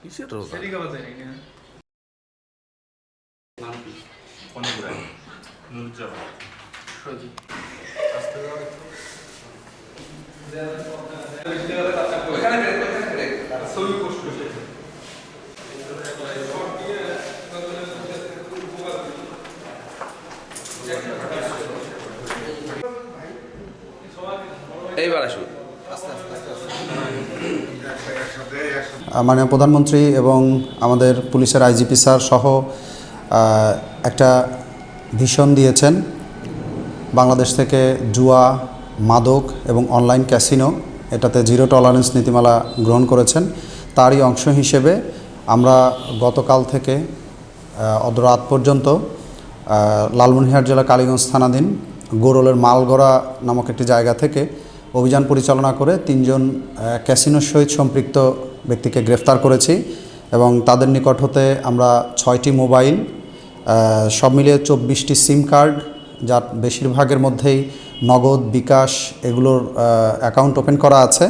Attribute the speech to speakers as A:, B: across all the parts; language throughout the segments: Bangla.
A: কিসের রোগ?
B: নাম কি? নুরুজ্জামান। সজি।
A: এইবার আসুন।
C: মাননীয় প্রধানমন্ত্রী এবং আমাদের পুলিশের আইজিপি স্যার সহ একটা ভিশন দিয়েছেন বাংলাদেশ থেকে জুয়া, মাদক এবং অনলাইন ক্যাসিনো এটাতে জিরো টলারেন্স নীতিমালা গ্রহণ করেছেন। তারই অংশ হিসেবে আমরা গতকাল থেকে অর্ধরাত পর্যন্ত লালমনিরহাট জেলা কালীগঞ্জ থানাধীন গোরলের মালগড়া নামক একটি জায়গা থেকে অভিযান পরিচালনা করে 3 জন ক্যাসিনোর সহিত সম্পৃক্ত ব্যক্তিকে গ্রেফতার করেছি এবং তাদের নিকট হতে আমরা 6টি মোবাইল, সব মিলিয়ে 24টি সিম কার্ড, যার বেশিরভাগের মধ্যেই নগদ, বিকাশ এগুলোর অ্যাকাউন্ট ওপেন করা আছে।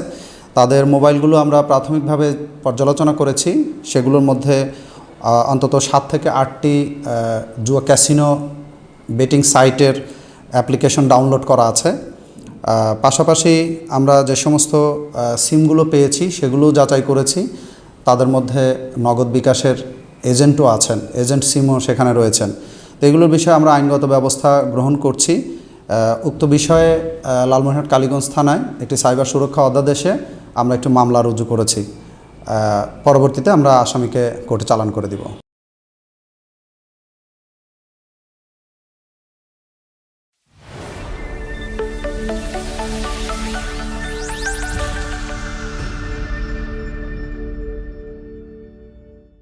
C: তাদের মোবাইলগুলো আমরা প্রাথমিকভাবে পর্যালোচনা করেছি। সেগুলোর মধ্যে অন্তত 7 থেকে 8টি জুয়া ক্যাসিনো বেটিং সাইটের অ্যাপ্লিকেশন ডাউনলোড করা আছে। পাশাপাশি আমরা যে সমস্ত সিমগুলো পেয়েছি সেগুলো যাচাই করেছি। তাদের মধ্যে নগদ বিকাশের এজেন্টও আছেন, এজেন্ট সিমও সেখানে রয়েছেন। তো এগুলোর বিষয়ে আমরা আইনগত ব্যবস্থা গ্রহণ করছি। উক্ত বিষয়ে লালমনিরহাট কালীগঞ্জ থানায় একটি সাইবার সুরক্ষা অধ্যাদেশে আমরা একটি মামলা রুজু করেছি। পরবর্তীতে আমরা আসামিকে কোর্টে চালান করে দিব।